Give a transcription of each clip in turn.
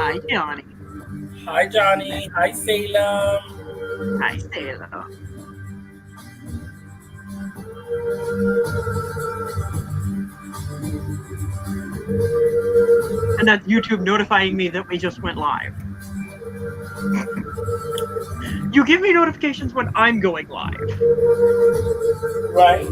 Hi, Johnny. Hi, Johnny. Hi, Salem. Hi, Sailor. And that's YouTube notifying me that we just went live. You give me notifications when I'm going live. Right.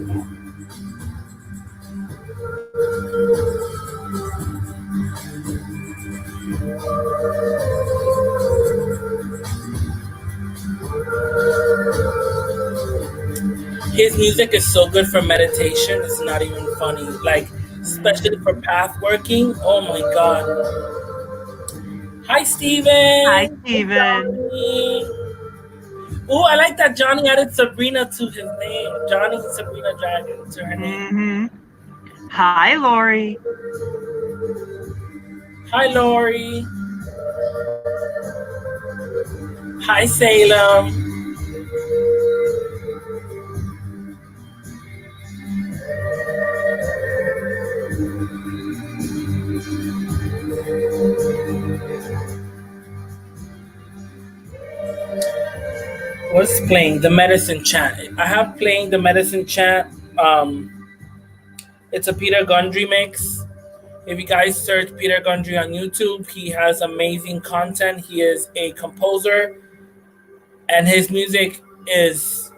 His music is so good for meditation. It's not even funny. Like, especially for path working. Oh my God. Hi, Hi, Steven. Hi, Steven. Johnny. Oh, I like that Johnny added Sabrina to his name. Johnny Sabrina Dragon to her name. Mm-hmm. Hi, Lori. Hi, Lori. Hi, Salem. What's playing? The Medicine Chant. I have playing the Medicine Chant. It's a Peter Gundry mix. If you guys search Peter Gundry on YouTube, he has amazing content. He is a composer, and his music is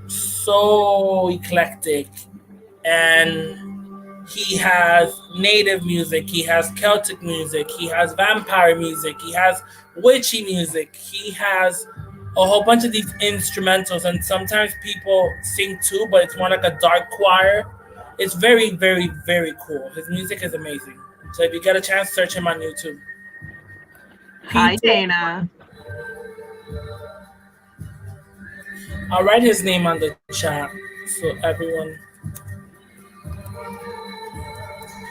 so eclectic. And he has native music, he has Celtic music, he has vampire music, he has witchy music, he has a whole bunch of these instrumentals, and sometimes people sing too, but it's more like a dark choir. It's very, very, very cool. His music is amazing. So if you get a chance, search him on YouTube. Hi, Peter, Dana. I'll write his name on the chat so everyone.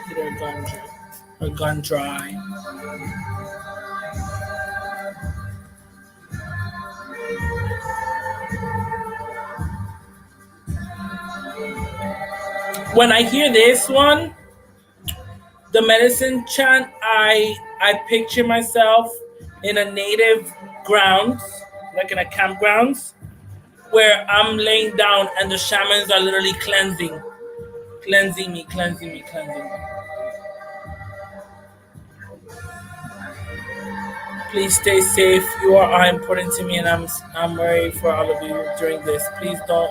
Peter Gundry or Gundry. When I hear this one, the medicine chant, I picture myself in a native grounds, like in a campgrounds, where I'm laying down and the shamans are literally cleansing me, cleansing me, cleansing me. Please stay safe. You are important to me, and I'm worried for all of you during this. Please don't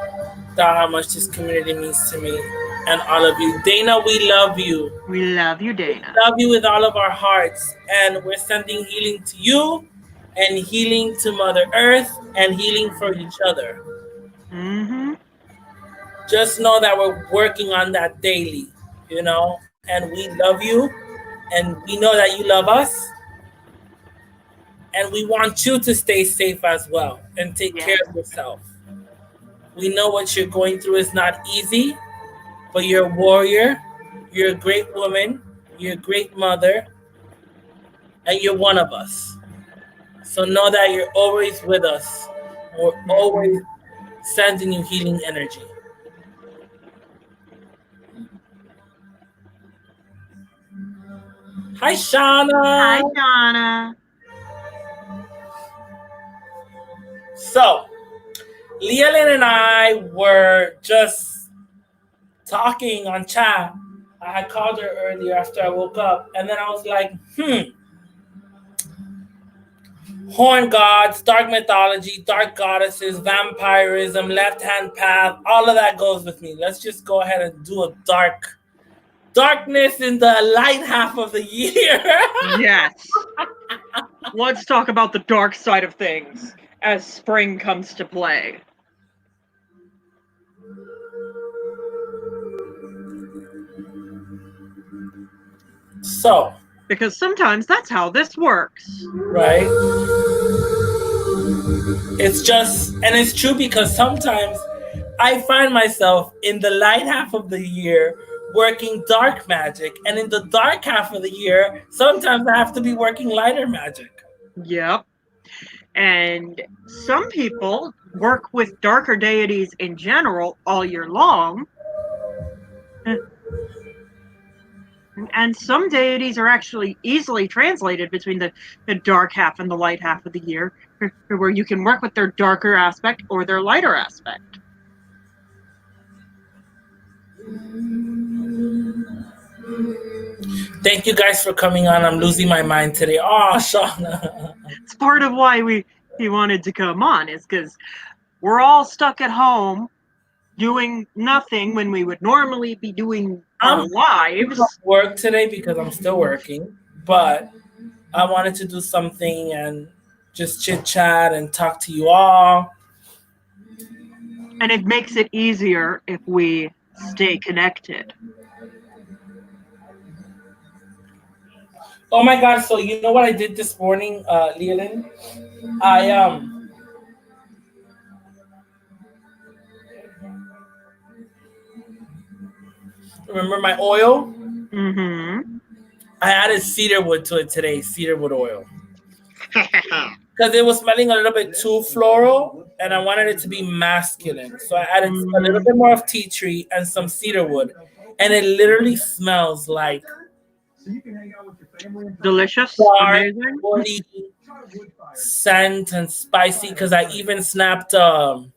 doubt how much this community means to me and all of you. Dana, we love you. We love you, We Dana. love you with all of our hearts, and we're sending healing to you, and healing to Mother Earth, and healing for each other. Mm-hmm. Just know that we're working on that daily, and we love you, and we know that you love us, and we want you to stay safe as well and take care Yes. of yourself. We know what you're going through is not easy, but you're a warrior, you're a great woman, you're a great mother, and you're one of us. So know that you're always with us. We're Mm-hmm. always sending you healing energy. Hi, Hi, Shauna. Donna. So, Leolyn and I were just talking on chat. I had called her earlier after I woke up, and then I was like, horn gods, dark mythology, dark goddesses, vampirism, left hand path, all of that goes with me. Let's just go ahead and do a darkness in the light half of the year. Yes. Let's talk about the dark side of things as spring comes to play. So, Because sometimes that's how this works. right? It's just, and it's true because sometimes I find myself in the light half of the year working dark magic, and in the dark half of the year, sometimes I have to be working lighter magic. Yep. And some people work with darker deities in general all year long. And some deities are actually easily translated between the dark half and the light half of the year, where you can work with their darker aspect or their lighter aspect. Thank you guys for coming on. I'm losing my mind today. Oh, Shauna. It's part of why he wanted to come on, is because we're all stuck at home doing nothing when we would normally be doing our lives. Work today because I'm still working, but I wanted to do something and just chit chat and talk to you all. And it makes it easier if we stay connected. Oh my God! So you know what I did this morning, Leland? Remember my oil? Mm-hmm. I added cedarwood to it today. Cedarwood oil. Because it was smelling a little bit too floral, and I wanted it to be masculine. So I added a little bit more of tea tree and some cedarwood, and it literally smells like delicious, dark, amazing, woody scent and spicy. Because I even snapped the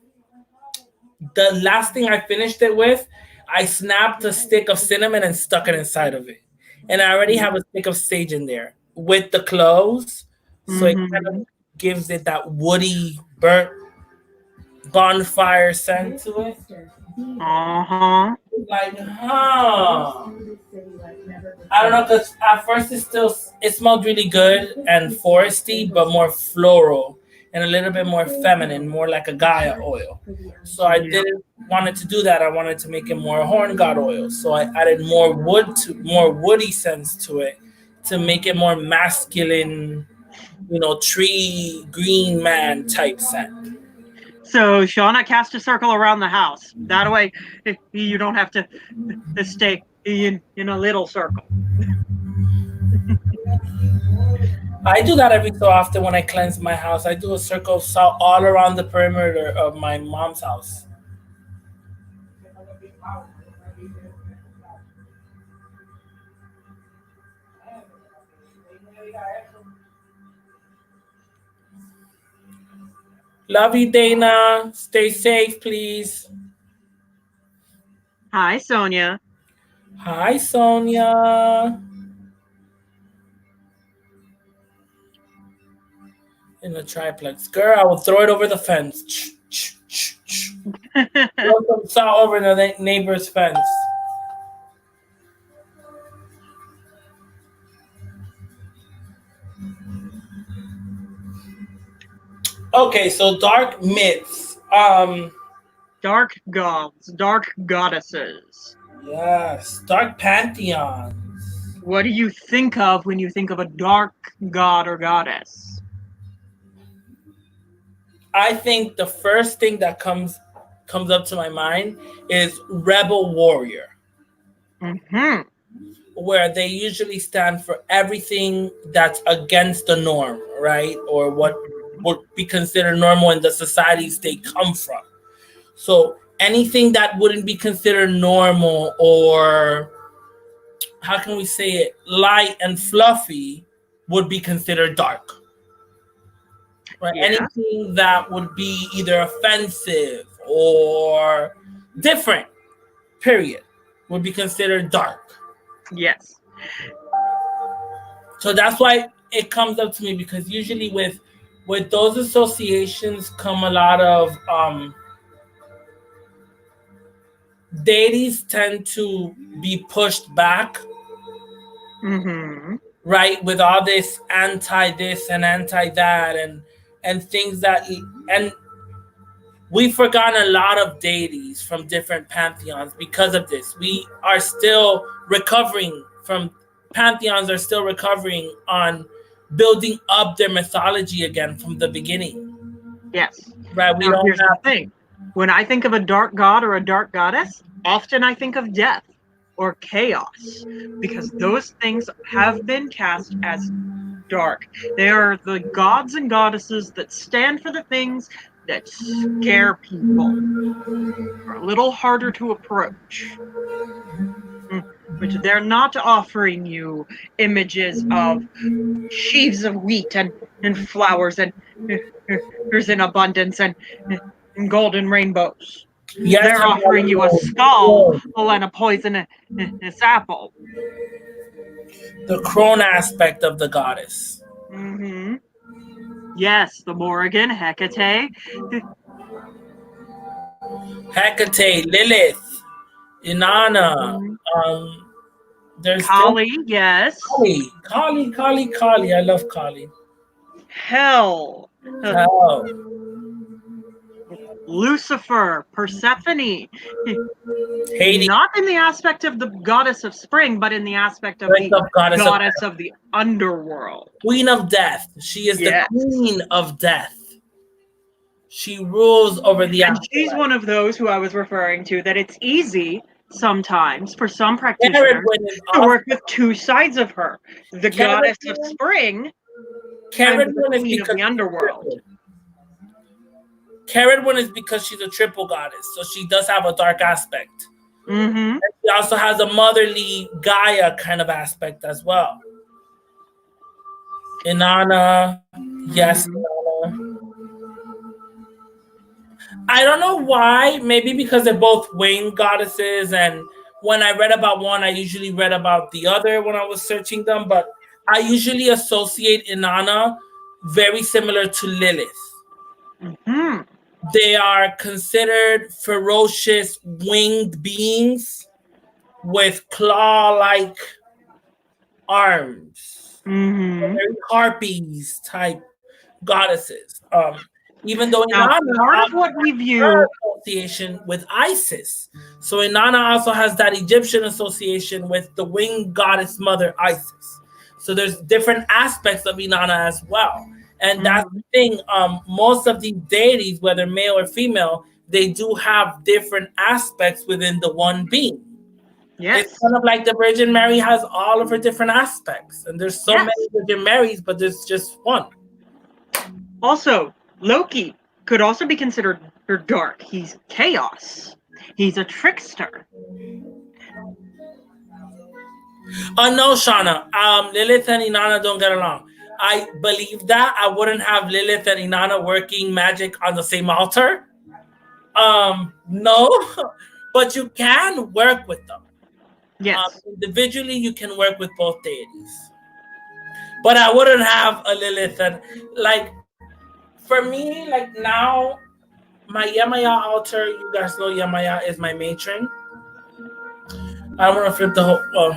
last thing I finished it with. I snapped a stick of cinnamon and stuck it inside of it, and I already have a stick of sage in there with the cloves, so it kind of gives it that woody burnt bonfire scent to it. Uh-huh. Like, huh. I don't know, because at first it smelled really good and foresty, but more floral and a little bit more feminine, more like a Gaia oil. So I didn't wanted to do that. I wanted to make it more horn god oil. So I added more woody scents to it to make it more masculine, tree green man type scent. So Shauna cast a circle around the house. That way you don't have to stay in a little circle. I do that every so often when I cleanse my house. I do a circle of salt all around the perimeter of my mom's house. Love you, Dana. Stay safe, please. Hi, Sonia. Hi, Sonia. In the triplex. Girl, I will throw it over the fence. Throw some salt over the neighbor's fence. Okay, so dark myths. Dark gods, dark goddesses. Yes, dark pantheons. What do you think of when you think of a dark god or goddess? I think the first thing that comes up to my mind is rebel warrior. Mm-hmm. Where they usually stand for everything that's against the norm, right? Or what would be considered normal in the societies they come from. So anything that wouldn't be considered normal, or how can we say it, light and fluffy, would be considered dark. Right? Yeah. Anything that would be either offensive or different, period, would be considered dark. Yes. So that's why it comes up to me, because usually with those associations come a lot of deities tend to be pushed back. Mm-hmm. Right, with all this anti this and anti that and things that, and we've forgotten a lot of deities from different pantheons because of this. We are still recovering from pantheons are still recovering on building up their mythology again from the beginning. Yes. Right. We don't here's the thing. When I think of a dark god or a dark goddess, often I think of death or chaos, because those things have been cast as dark. They are the gods and goddesses that stand for the things that scare people, are a little harder to approach. which they're not offering you images of sheaves of wheat and flowers and there's in abundance and golden rainbows. Yes, They're offering you a skull and a poisonous apple. the crone aspect of the goddess. Mm-hmm. Yes, the Morrigan, Hecate. Hecate, Lilith, Inanna. There's Kali, yes. Kali. I love Kali. Hell. Hell. Lucifer, Persephone. Hades. Not in the aspect of the goddess of spring, but in the aspect of Like the the goddess of the underworld. Queen of death. She is Yes. the queen of death. She rules over the And afterlife. she's one of those who I was referring to, that it's easy sometimes for some practitioners to work with two sides of her. The goddess of spring and the queen of the underworld. Caradwin is because she's a triple goddess, so she does have a dark aspect. Mm-hmm. She also has a motherly Gaia kind of aspect as well. Inanna, yes, Inanna. I don't know why. Maybe because they're both winged goddesses, and when I read about one, I usually read about the other when I was searching them. But I usually associate Inanna very similar to Lilith. Mm-hmm. They are considered ferocious winged beings with claw-like arms. Mm-hmm. Very harpies type goddesses. Even though Now, Inanna part of what we view her association with Isis. So Inanna also has that Egyptian association with the winged goddess mother Isis. So there's different aspects of Inanna as well. And that's the thing. Most of these deities, whether male or female, they do have different aspects within the one being. Yes. It's kind of like the Virgin Mary has all of her different aspects. And there's so Yes. many Virgin Marys, but there's just one. Also, Loki could also be considered dark. He's chaos. He's a trickster. No, Shauna. Lilith and Inanna don't get along. I believe that. I wouldn't have Lilith and Inanna working magic on the same altar. No, but you can work with them. Yes. Individually, you can work with both deities. But I wouldn't have a Lilith and for me, now, my Yemaya altar, you guys know Yemaya is my matron. I'm going to flip the whole,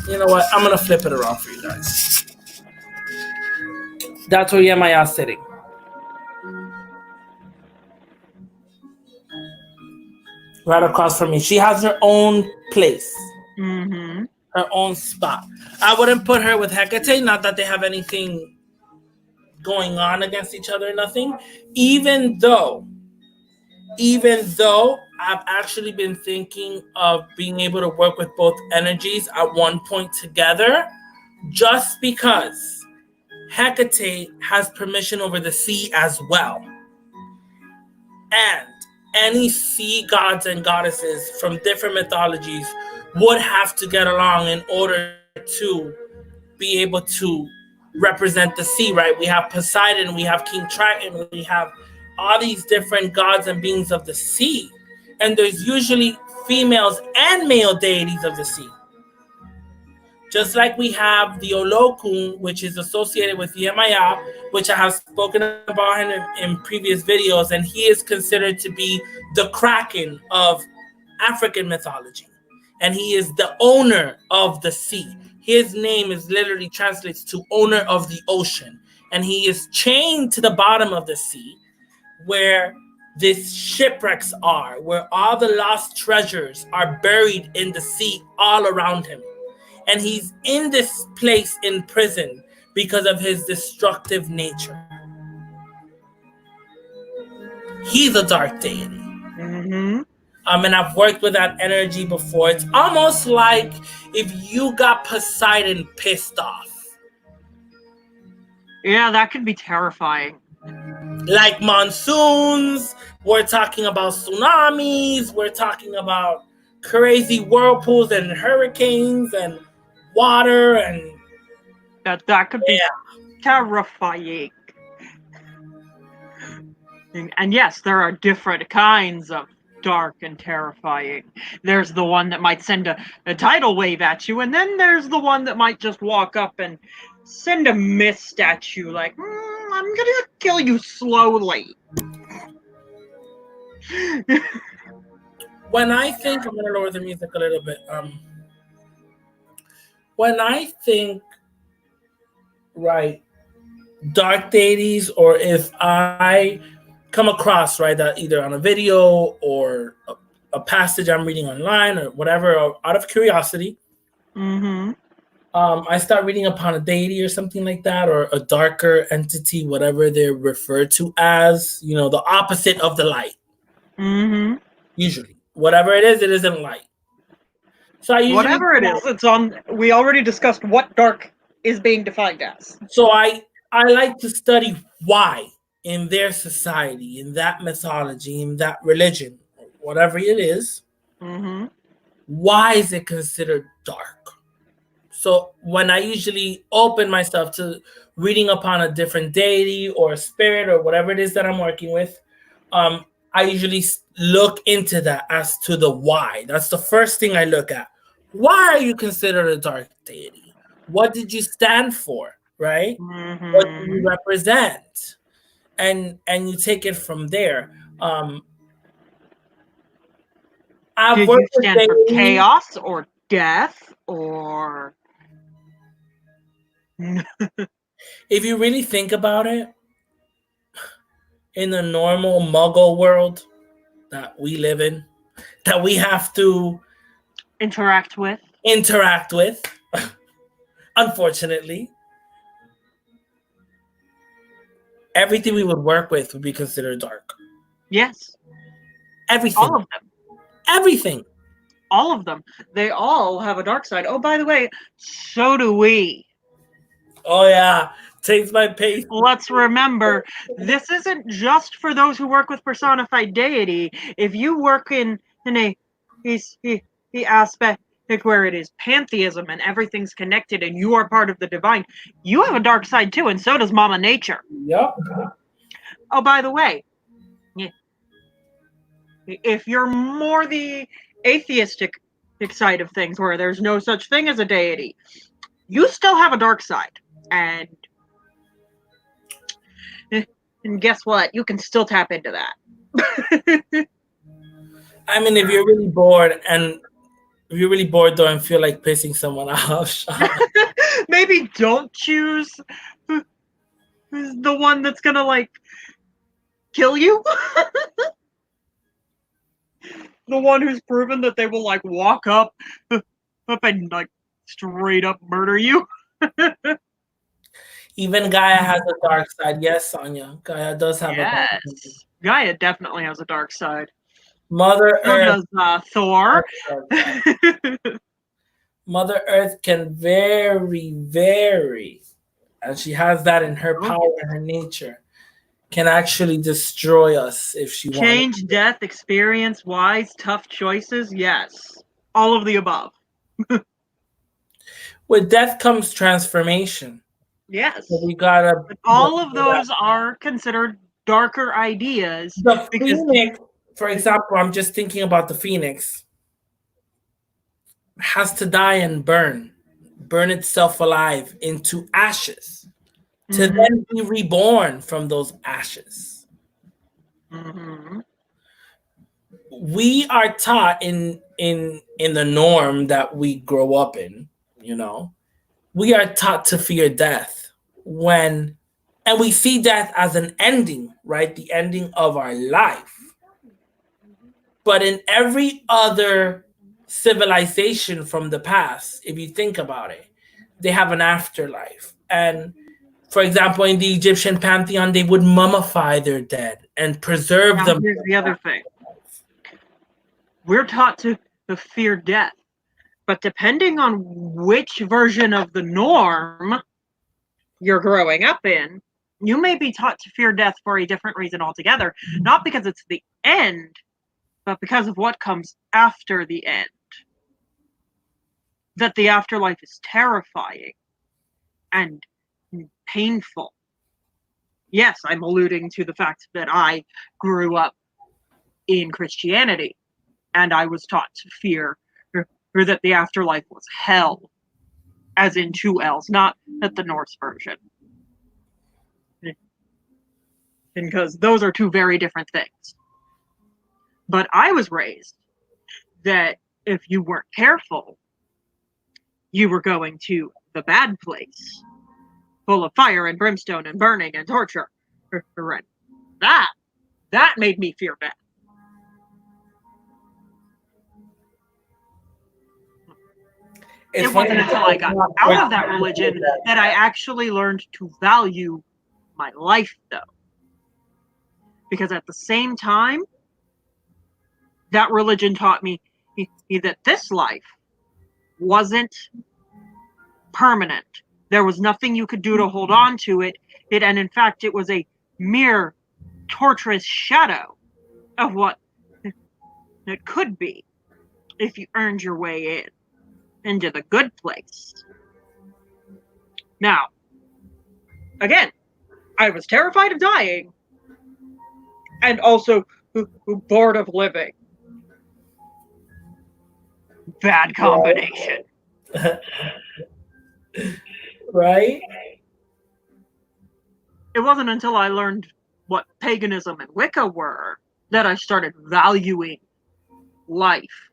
you know what? I'm going to flip it around for you guys. That's where Yemaya is sitting. Right across from me. She has her own place. Mm-hmm. Her own spot. I wouldn't put her with Hecate, not that they have anything going on against each other, nothing. Even though I've actually been thinking of being able to work with both energies at one point together, just because Hecate has permission over the sea as well. And any sea gods and goddesses from different mythologies would have to get along in order to be able to represent the sea, right? We have Poseidon, we have King Triton, we have all these different gods and beings of the sea. And there's usually females and male deities of the sea. Just like we have the Olokun, which is associated with Yemaya, which I have spoken about him in previous videos, and he is considered to be the Kraken of African mythology. And he is the owner of the sea. His name is literally translates to owner of the ocean. And he is chained to the bottom of the sea where these shipwrecks are, where all the lost treasures are buried in the sea all around him. And he's in this place in prison because of his destructive nature. He's a dark deity. Mm-hmm. And I've worked with that energy before. It's almost like if you got Poseidon pissed off. Yeah, that could be terrifying. Like monsoons, we're talking about tsunamis, we're talking about crazy whirlpools and hurricanes and water and That could be yeah. terrifying. And yes, there are different kinds of dark and terrifying. There's the one that might send a tidal wave at you, and then there's the one that might just walk up and send a mist at you, like, I'm gonna kill you slowly. When I think, I'm gonna lower the music a little bit. When I think, right, dark deities, or if I come across, right, that either on a video or a passage I'm reading online or whatever, or out of curiosity, Mm-hmm. I start reading upon a deity or something like that, or a darker entity, whatever they're referred to as, the opposite of the light. Mm-hmm. Usually, whatever it isn't light. So I usually, whatever it is, it's on. We already discussed what dark is being defined as. So I like to study why in their society, in that mythology, in that religion, whatever it is, Mm-hmm. why is it considered dark? So when I usually open myself to reading upon a different deity or spirit or whatever it is that I'm working with, I usually look into that as to the why. That's the first thing I look at. Why are you considered a dark deity? What did you stand for, right? Mm-hmm. What do you represent? And you take it from there. Did you stand for chaos or death or? If you really think about it, in the normal muggle world that we live in, that we have to interact with, unfortunately, everything we would work with would be considered dark. Yes. Everything. All of them. Everything. All of them. They all have a dark side. Oh, by the way, so do we. Oh, yeah. Takes my pace. Let's remember, this isn't just for those who work with personified deity. If you work in a aspect where it is pantheism and everything's connected and you are part of the divine, you have a dark side too, and so does Mama Nature. Yep. Oh, by the way, if you're more the atheistic side of things, where there's no such thing as a deity, you still have a dark side. And guess what? You can still tap into that. I mean, if you're really bored though and feel like pissing someone off, maybe don't choose the one that's gonna like kill you. The one who's proven that they will like walk up and like straight up murder you. Even Gaia has a dark side. Yes, Sonia. Gaia does have a dark side. Gaia definitely has a dark side. Mother Earth. Thor. Mother Earth can very, and she has that in her power and her nature, can actually destroy us if she wants. Change, death, experience, wise, tough choices. Yes. All of the above. With death comes transformation. Yes. So we gotta. All of those are considered darker ideas. The phoenix, for example, I'm just thinking about the phoenix, has to die and burn itself alive into ashes, to then be reborn from those ashes. Mm-hmm. We are taught in the norm that we grow up in, we are taught to fear death and we see death as an ending, right? The ending of our life. But in every other civilization from the past, if you think about it, they have an afterlife. And for example, in the Egyptian pantheon, they would mummify their dead and preserve them. Here's the other thing. We're taught to fear death. But depending on which version of the norm you're growing up in, you may be taught to fear death for a different reason altogether. Not because it's the end but because of what comes after the end. That the afterlife is terrifying and painful. Yes, I'm alluding to the fact that I grew up in Christianity and I was taught to fear or that the afterlife was hell, as in two L's, not at the Norse version. Because those are two very different things. But I was raised that if you weren't careful, you were going to the bad place, full of fire and brimstone and burning and torture. That made me fear bad. It wasn't until I got out of that religion that I actually learned to value my life, though. Because at the same time, that religion taught me that this life wasn't permanent. There was nothing you could do to hold on to it. And in fact, it was a mere torturous shadow of what it could be if you earned your way into the good place. Now, again, I was terrified of dying and also bored of living. Bad combination. Right? It wasn't until I learned what paganism and Wicca were that I started valuing life.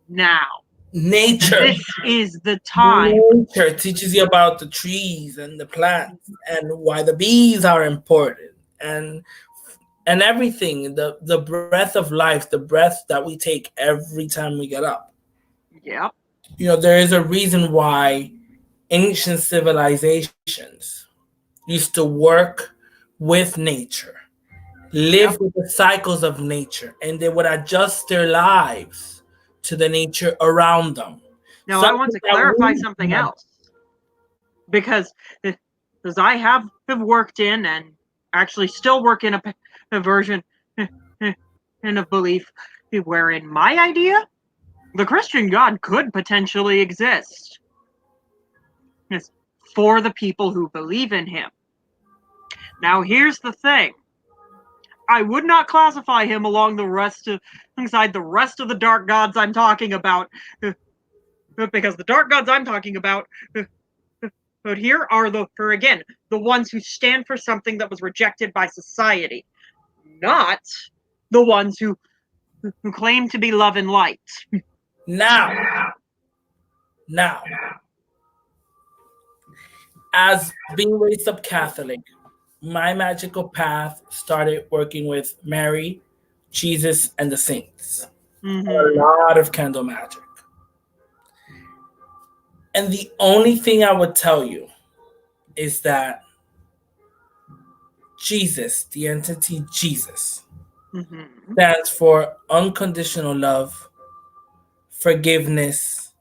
Now, Nature. this is the time. Nature teaches you about the trees and the plants and why the bees are important and everything. The breath of life, the breath that we take every time we get up. Yeah. You know, there is a reason why ancient civilizations used to work with nature, live with the cycles of nature, and they would adjust their lives to the nature around them. Now, I want to clarify something else. Because I have worked in and actually still work in a version in a belief wherein my idea, the Christian God could potentially exist. It's for the people who believe in him. Now, here's the thing. I would not classify him alongside the rest of the dark gods I'm talking about, because the dark gods I'm talking about, but here are the ones who stand for something that was rejected by society, not the ones who claim to be love and light. Now, as being raised up Catholic, my magical path started working with Mary, Jesus, and the saints. Mm-hmm. A lot of candle magic. And the only thing I would tell you is that Jesus, the entity Jesus, stands for unconditional love, forgiveness,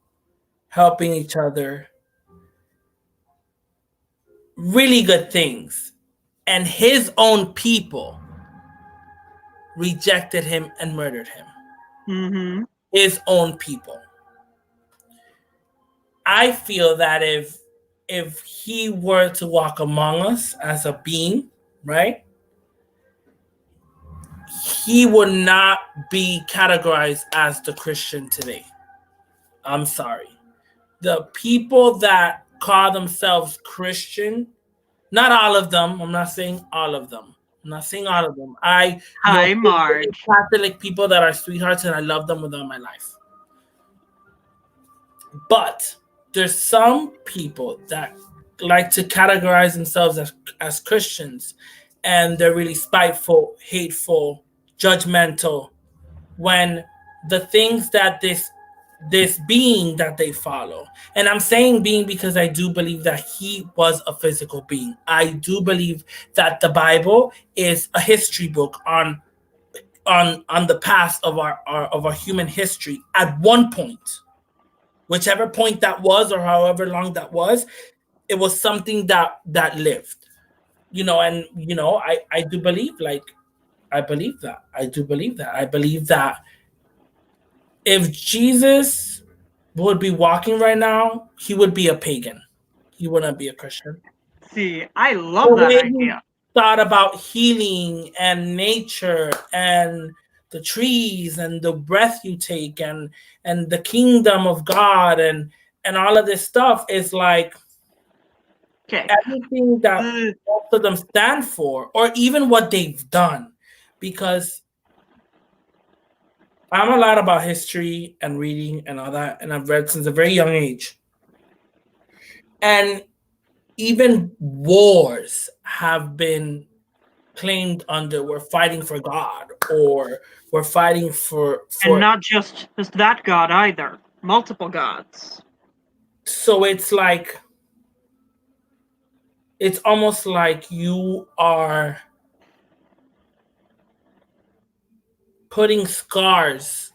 helping each other, really good things. And his own people rejected him and murdered him. Mm-hmm. His own people. I feel that if he were to walk among us as a being, right, he would not be categorized as the Christian today. I'm sorry. The people that call themselves Christian, not all of them. I'm not saying all of them. I know Marge. Catholic people that are sweethearts, and I love them with all my life. But there's some people that like to categorize themselves as Christians, and they're really spiteful, hateful, judgmental, when the things that this being that they follow, and I'm saying being because I do believe that he was a physical being. I do believe that the Bible is a history book on the past of our human history. At one point, whichever point that was, or however long that was, it was something that lived. I do believe, I believe that. I do believe that. I believe that If Jesus would be walking right now, he would be a pagan. He wouldn't be a Christian. See, I The love that way he idea. thought about healing and nature and the trees and the breath you take and the kingdom of God and all of this stuff is like Okay. everything that The- most of them stand for, or even what they've done. Because I'm a lot about history and reading and all that, and I've read since a very young age. And even wars have been claimed under we're fighting for God or we're fighting and for not just that god either. Multiple gods. so it's almost like you are putting scars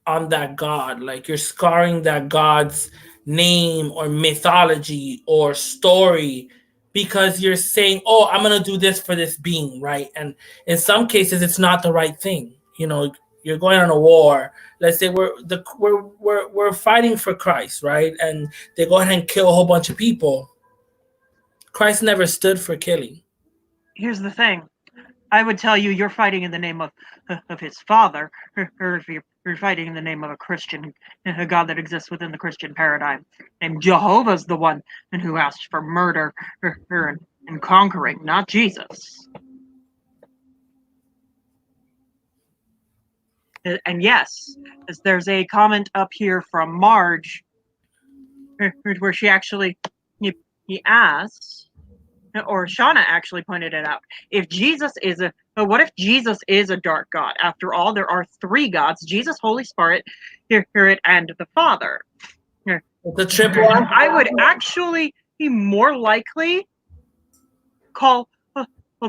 on that god, like you're scarring that god's name or mythology or story because you're saying, oh, I'm going to do this for this being, right? And in some cases it's not the right thing. You know, you're going on a war. Let's say we're fighting for Christ, right? And they go ahead and kill a whole bunch of people. Christ never stood for killing. Here's the thing. I would tell you you're fighting in the name of his father, or if you're fighting in the name of a Christian, a God that exists within the Christian paradigm. And Jehovah's the one who asked for murder and conquering, not Jesus. And yes, there's a comment up here from Marge where she actually he asks, or Shauna actually pointed it out. If Jesus is what if Jesus is a dark god? After all, there are three gods: Jesus, Holy Spirit, and the Father. The triple. I would actually be more likely call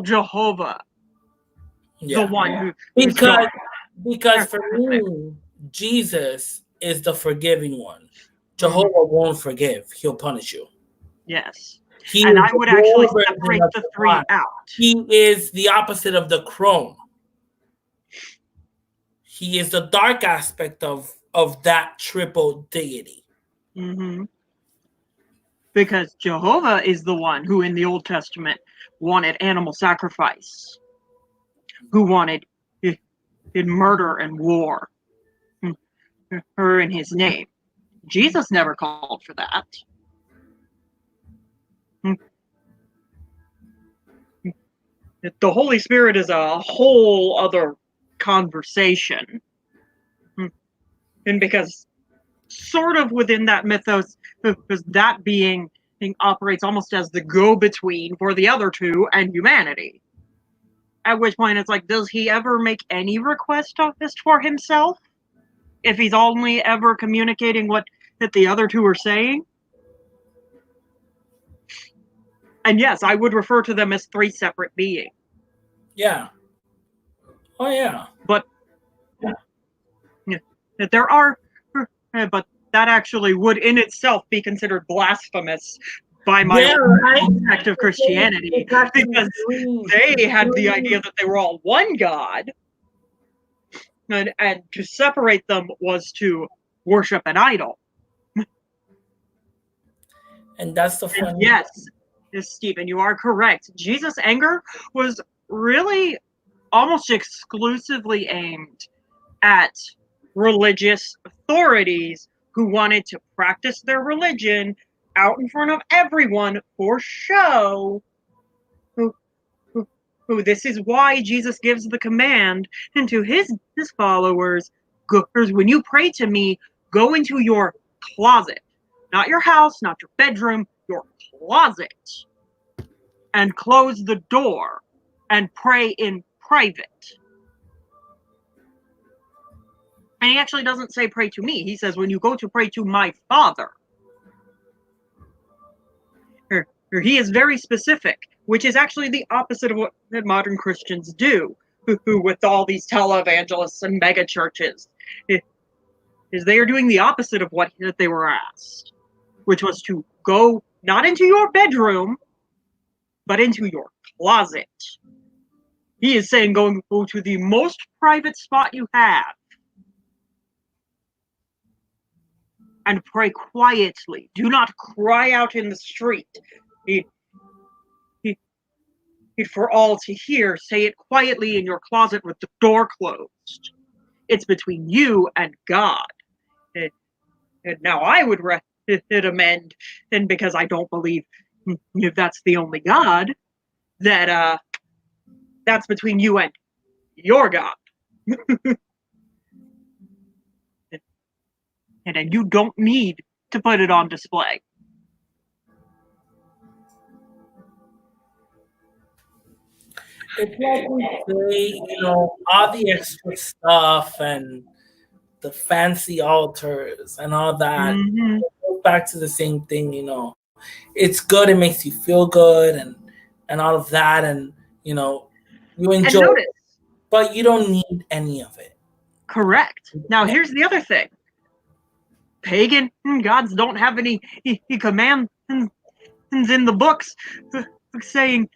Jehovah the one who's because dark. because for me, Jesus is the forgiving one. Jehovah won't forgive; he'll punish you. Yes. He And is I would the actually lower version separate of the the three God. out. He is the opposite of the crone. He is the dark aspect of that triple deity. Mm-hmm. Because Jehovah is the one who in the Old Testament wanted animal sacrifice, who wanted murder and war, her in his name. Jesus never called for that. The Holy Spirit is a whole other conversation. And because sort of within that mythos, because that being operates almost as the go-between for the other two and humanity. At which point it's like, does he ever make any request just for himself? If he's only ever communicating what that the other two are saying? And yes, I would refer to them as three separate beings. Yeah. Oh yeah. But there are, but that actually would in itself be considered blasphemous by my sect of Christianity, because they had the idea that they were all one God, and to separate them was to worship an idol. And that's the fun. Yes, Stephen, you are correct. Jesus' anger was really almost exclusively aimed at religious authorities who wanted to practice their religion out in front of everyone for show. Who this is why Jesus gives the command and to his followers, when you pray to me, go into your closet, not your house, not your bedroom, your closet, and close the door and pray in private. And he actually doesn't say pray to me. He says when you go to pray to my Father. Or he is very specific, which is actually the opposite of what modern Christians do, who with all these televangelists and mega churches, is they are doing the opposite of what they were asked, which was to go not into your bedroom, but into your closet. He is saying go to the most private spot you have. and pray quietly. Do not cry out in the street. He, he, for all to hear, say it quietly in your closet with the door closed. It's between you and God. And now I would recommend, and because I don't believe if that's the only God, that that's between you and your God. And you don't need to put it on display. It's like we say, all the extra stuff and the fancy altars and all that. Mm-hmm. It goes back to the same thing. It's good. It makes you feel good and all of that, and you enjoy, And notice, but you don't need any of it. correct. Now here's the other thing. Pagan gods don't have any commands in the books saying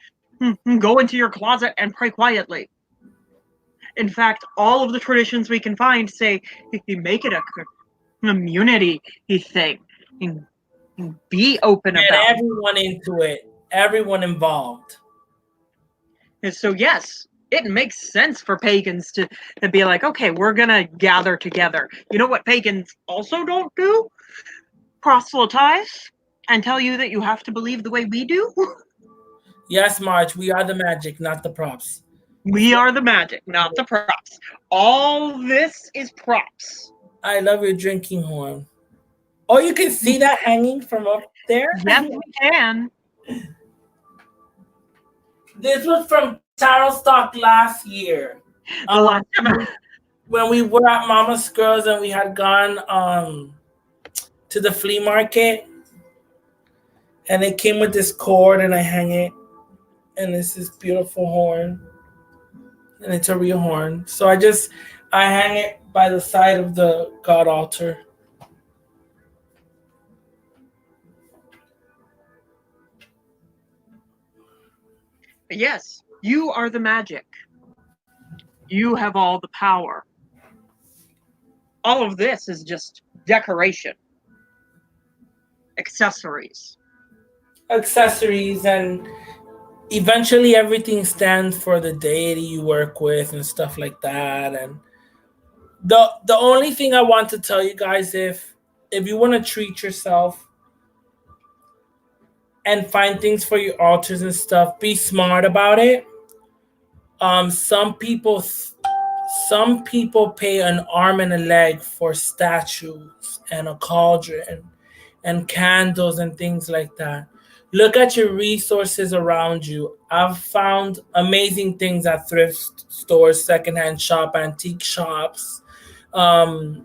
go into your closet and pray quietly. In fact, all of the traditions we can find say you make it a community thing. Be open And about everyone into it, everyone involved. it. So yes, it makes sense for pagans to be like, okay, we're gonna gather together. You know what pagans also don't do? Proselytize and tell you that you have to believe the way we do. Yes, Marge, we are the magic, not the props. We are the magic, not the props. All this is props. I love your drinking horn. Oh, you can see that hanging from up there? Yes, we can. This was from Tarot Stock last year. The last time When we were at Mama's Girls and we had gone to the flea market, and it came with this cord and I hang it, and it's this beautiful horn, and it's a real horn. So I hang it by the side of the God altar. Yes, you are the magic. You have all the power. All of this is just decoration, accessories. And eventually everything stands for the deity you work with and stuff like that. And the only thing I want to tell you guys, if you want to treat yourself and find things for your altars and stuff, be smart about it. Some people pay an arm and a leg for statues and a cauldron and candles and things like that. Look at your resources around you. I've found amazing things at thrift stores, secondhand shop, antique shops. I've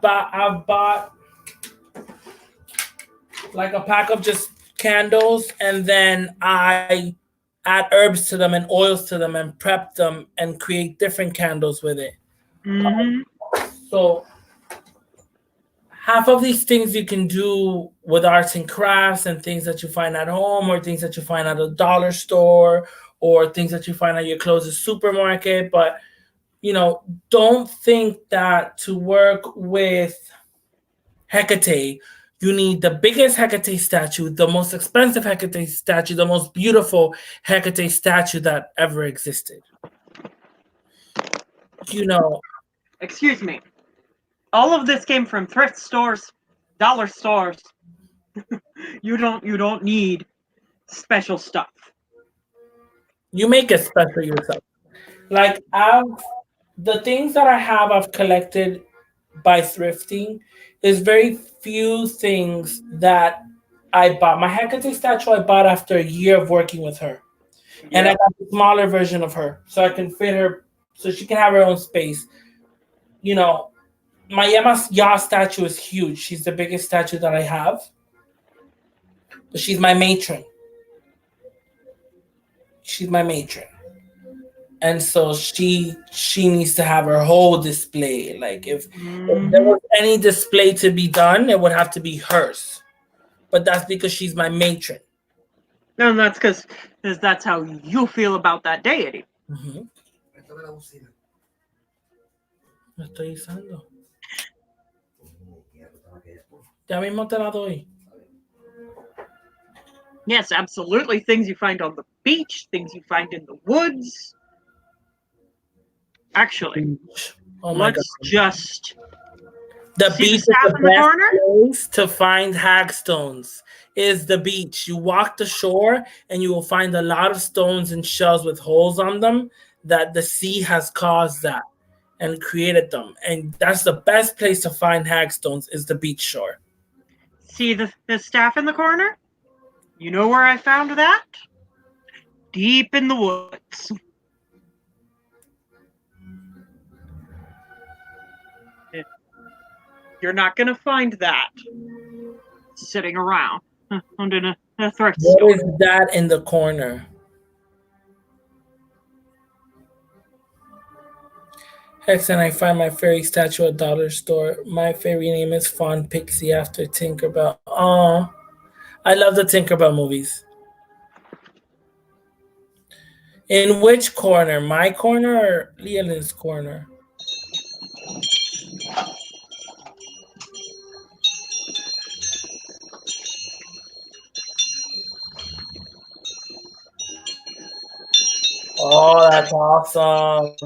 bought like a pack of just candles, and then I add herbs to them and oils to them and prep them and create different candles with it. Mm-hmm. So half of these things you can do with arts and crafts and things that you find at home, or things that you find at a dollar store, or things that you find at your closest supermarket. But don't think that to work with Hecate, you need the biggest Hecate statue, the most expensive Hecate statue, the most beautiful Hecate statue that ever existed. Excuse me. All of this came from thrift stores, dollar stores. You don't need special stuff. You make it special yourself. Like the things that I've collected by thrifting is very few things that I bought. My Hecate statue I bought after a year of working with her. Yeah. And I got a smaller version of her so I can fit her, so she can have her own space. My Yema Ya statue is huge. She's the biggest statue that I have. But she's my matron. And so she needs to have her whole display. Like if there was any display to be done, it would have to be hers. But that's because she's my matron. No, that's because that's how you feel about that deity. Mm-hmm. Ya mismo te la doy. Yes, absolutely. Things you find on the beach, things you find in the woods. Actually, Oh my God. let's just The see beach the is staff the in the best corner. place to find hagstones. Is the beach. You walk the shore and you will find a lot of stones and shells with holes on them that the sea has caused that and created them. And that's the best place to find hagstones is the beach shore. See the staff in the corner? You know where I found that? Deep in the woods. You're not going to find that sitting around under a thrift What store. is that in the corner? Hex and I find my fairy statue at dollar store. My fairy name is Fawn Pixie after Tinkerbell. Oh, I love the Tinkerbell movies. In which corner? My corner or Leolin's corner? Oh, that's awesome.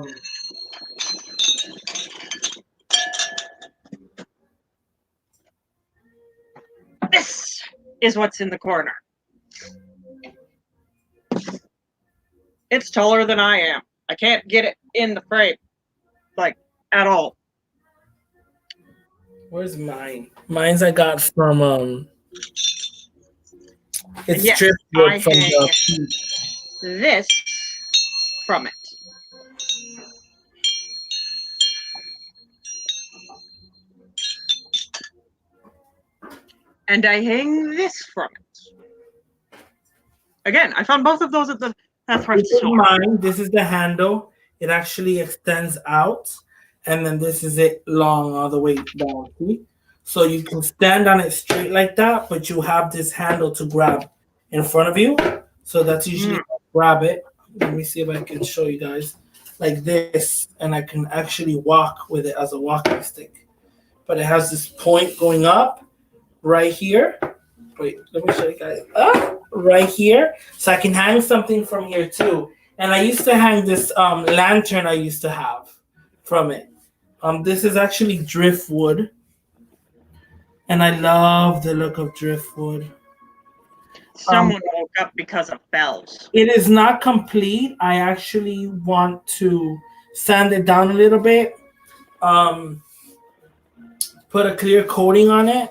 This is what's in the corner. It's taller than I am. I can't get it in the frame, like, at all. Where's mine? Mine's I got from it's Yes, driftwood I from hang the this from it. And I hang this from it. Again, I found both of those at the thrift This is store. mine. This is the handle. It actually extends out, and then this is it long all the way down. See? So you can stand on it straight like that, but you have this handle to grab in front of you. So that's usually grab it. Let me see if I can show you guys like this, and I can actually walk with it as a walking stick. But it has this point going up right here. Wait, let me show you guys. Right here. So I can hang something from here too. And I used to hang this lantern I used to have from it. This is actually driftwood. And I love the look of driftwood. Someone woke up because of bells. It is not complete. I actually want to sand it down a little bit. Put a clear coating on it.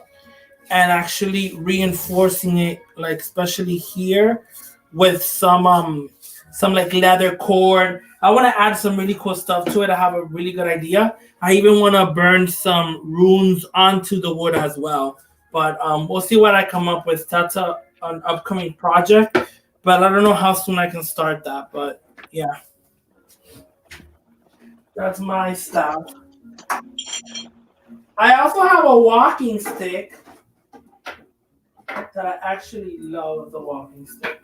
And actually reinforcing it, like especially here, with some like leather cord. I want to add some really cool stuff to it. I have a really good idea. I even want to burn some runes onto the wood as well. But we'll see what I come up with. That's an upcoming project, but I don't know how soon I can start that. But yeah, that's my stuff. I also have a walking stick. That I actually love the walking stick.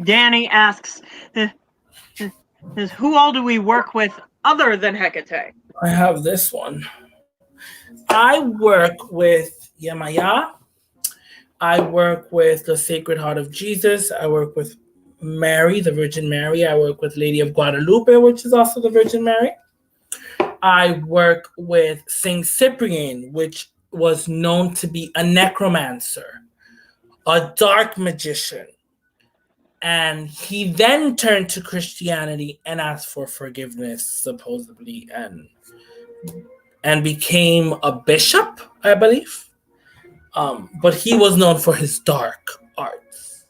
Danny asks, who all do we work with other than Hecate? I have this one. I work with Yemaya. I work with the Sacred Heart of Jesus. I work with Mary, the Virgin Mary. I work with Lady of Guadalupe, which is also the Virgin Mary. I work with Saint Cyprian, which was known to be a necromancer, a dark magician. And he then turned to Christianity and asked for forgiveness, supposedly, and became a bishop, I believe. But he was known for his dark arts.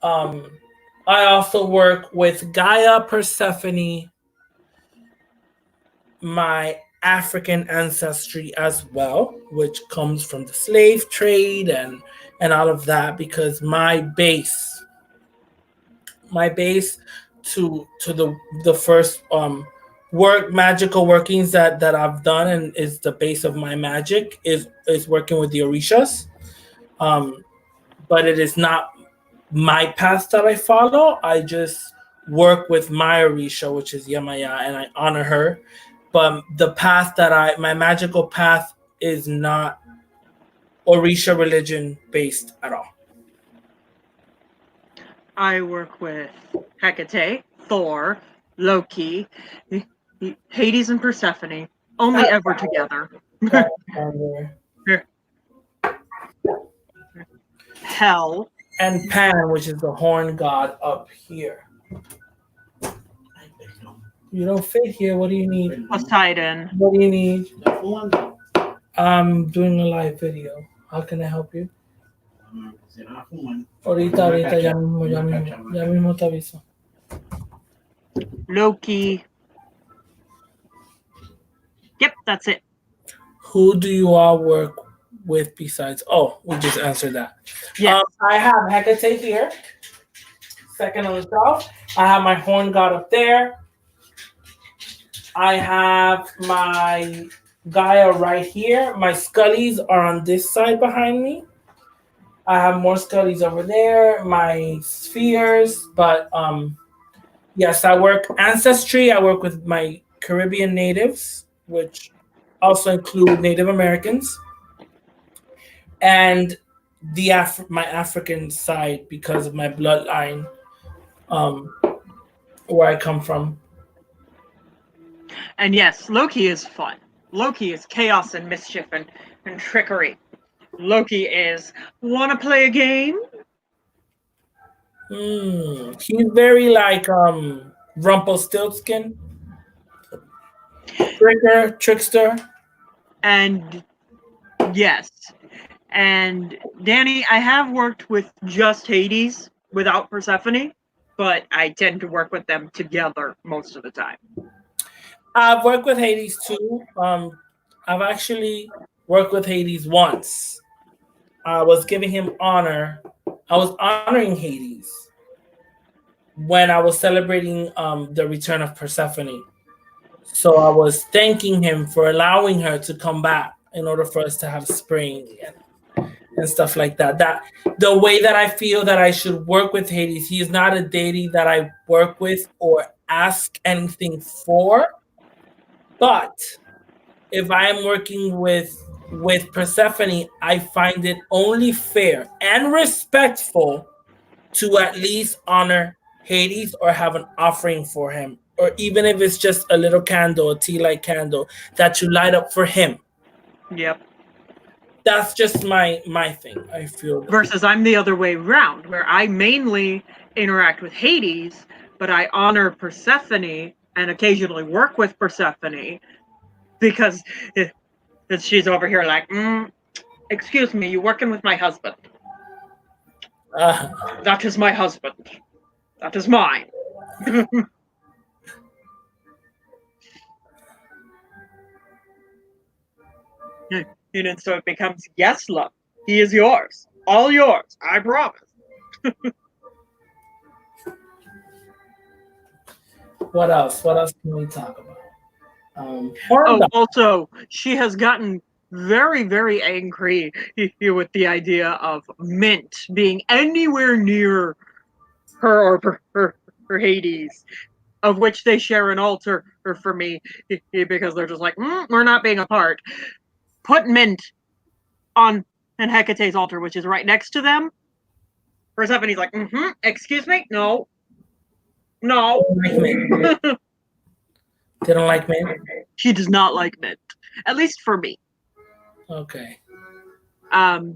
I also work with Gaia Persephone, my African ancestry as well, which comes from the slave trade and all of that, because my base to the first magical workings that I've done and is the base of my magic is working with the Orishas. But it is not my path that I follow. I just work with my Orisha, which is Yemaya, and I honor her. But the path my magical path is not Orisha religion based at all. I work with Hecate, Thor, Loki, Hades, and Persephone. Only ever together. Hell. And Pan, which is the horn god up here. You don't fit here. What do you need? Poseidon. What do you need? I'm doing a live video. How can I help you? Ahorita, ya mismo te aviso. Loki. Yep, that's it. Who do you all work with besides? Oh, we just answered that. Yes. I have Hecate here, second on the top. I have my horn god up there. I have my Gaia right here. My Scullies are on this side behind me. I have more Scullies over there. My spheres, but yes, I work ancestry. I work with my Caribbean natives, which also include Native Americans, and my African side because of my bloodline, where I come from. And yes, Loki is fun. Loki is chaos and mischief and trickery. Loki is, wanna play a game? He's very like Rumpelstiltskin. Trickster. And yes. And Danny, I have worked with just Hades without Persephone, but I tend to work with them together most of the time. I've worked with Hades too. I've actually worked with Hades once. I was giving him honor. I was honoring Hades when I was celebrating the return of Persephone. So I was thanking him for allowing her to come back in order for us to have spring and stuff like that. That the way that I feel that I should work with Hades, he is not a deity that I work with or ask anything for. But if I am working with Persephone, I find it only fair and respectful to at least honor Hades or have an offering for him, or even if it's just a little candle, a tea light candle that you light up for him. Yep. That's just my thing. I feel versus I'm the other way around, where I mainly interact with Hades, but I honor Persephone and occasionally work with Persephone because she's over here like, excuse me, you working with my husband. That is my husband. That is mine. And so it becomes, yes, love. He is yours. All yours. I promise. What else? What else can we talk about? Also, she has gotten very, very angry with the idea of Mint being anywhere near her or her Hades, of which they share an altar for me, because they're just like, we're not being apart. Put Mint on Hecate's altar, which is right next to them. Persephone's like, excuse me? No. They don't like Mint? She does not like Mint. At least for me. Okay.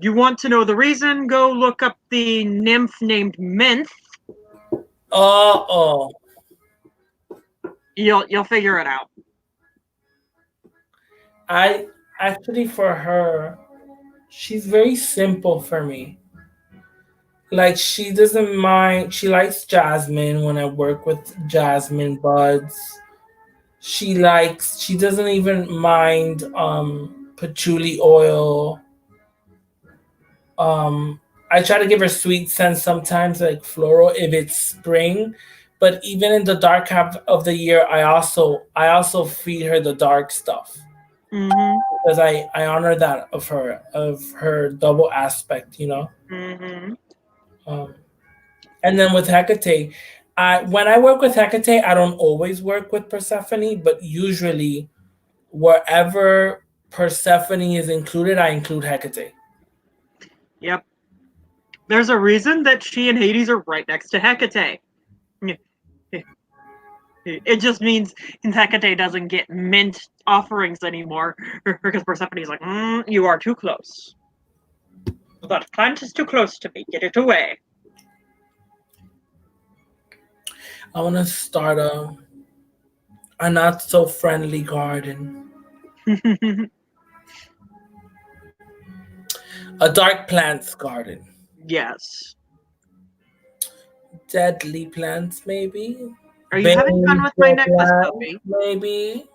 You want to know the reason? Go look up the nymph named Minth. You'll figure it out. I actually, for her, she's very simple for me. Like, she doesn't mind. She likes jasmine when I work with jasmine buds. She doesn't even mind patchouli oil. I try to give her sweet scent sometimes, like floral if it's spring. But even in the dark half of the year, I also feed her the dark stuff. Because I honor that of her double aspect, you know. And then with Hecate, when I work with Hecate, I don't always work with Persephone, but usually wherever Persephone is included, I include Hecate. Yep. There's a reason that she and Hades are right next to Hecate. It just means Hecate doesn't get mint offerings anymore because Persephone's like, you are too close. That plant is too close to me. Get it away. I want to start a not so friendly garden. A dark plants garden. Yes. Deadly plants, maybe. Are you having fun with my necklace, plants, puppy? maybe.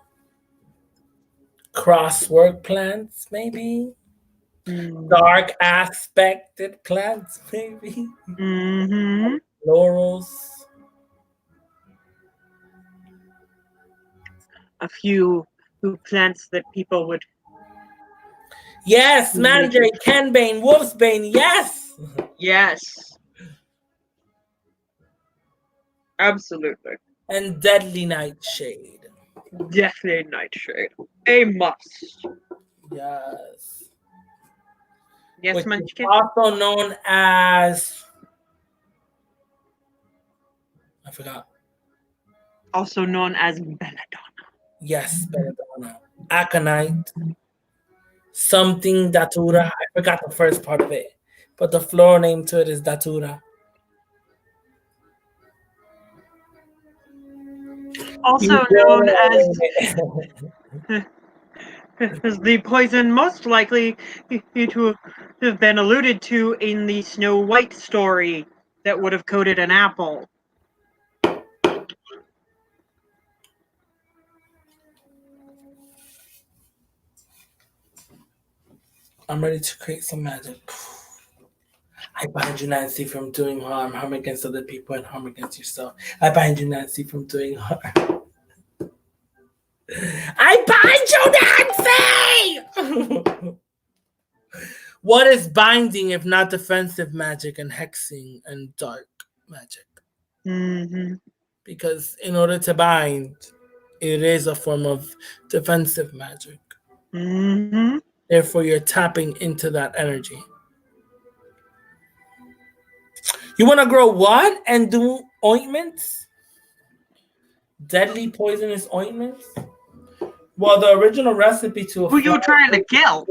Crosswork plants, maybe. Dark aspected plants, maybe. Laurels. A few plants that people would. Yes, Mandrake, Kenbane, Wolfsbane, yes! Yes. Absolutely. And Deadly Nightshade. Definitely Nightshade. A must. Yes. Yes, Which Munchkin. is also known as... I forgot. Also known as Belladonna. Yes, Belladonna. Aconite. Something Datura. I forgot the first part of it. But the floor name to it is Datura. Also known as the poison most likely to have been alluded to in the Snow White story that would have coated an apple. I'm ready to create some magic. I bind you, Nancy, from doing harm against other people, and harm against yourself. I bind you, Nancy, from doing harm. I bind you, Nancy! What is binding if not defensive magic and hexing and dark magic? Because in order to bind, it is a form of defensive magic. Therefore, you're tapping into that energy. You want to grow what and do ointments? Deadly poisonous ointments? Well, the original recipe to... Who you trying to kill?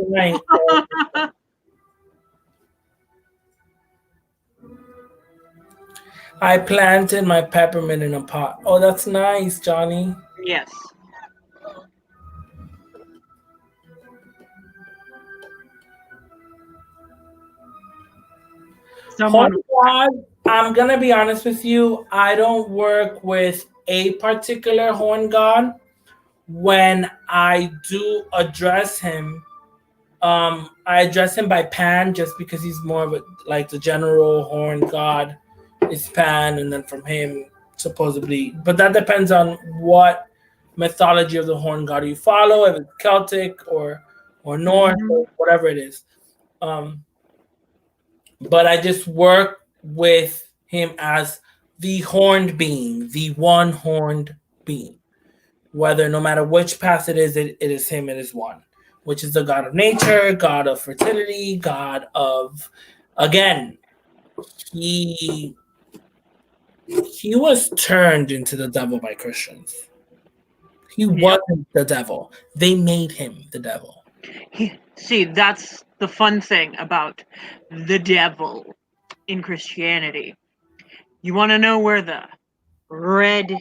I planted my peppermint in a pot. Oh, that's nice, Johnny. Yes. I'm going to be honest with you. I don't work with a particular horn god. When I do address him, I address him by Pan just because he's more of a, like the general horn god is Pan, and then from him supposedly, but that depends on what mythology of the horn god you follow, if it's Celtic or North or whatever it is. But I just work with him as the horned being, the one horned being. Whether no matter which path it is him, it is one, which is the god of nature, god of fertility, god of, again, he was turned into the devil by Christians. He wasn't the devil. They made him the devil. See, that's the fun thing about the devil in Christianity. You want to know where the red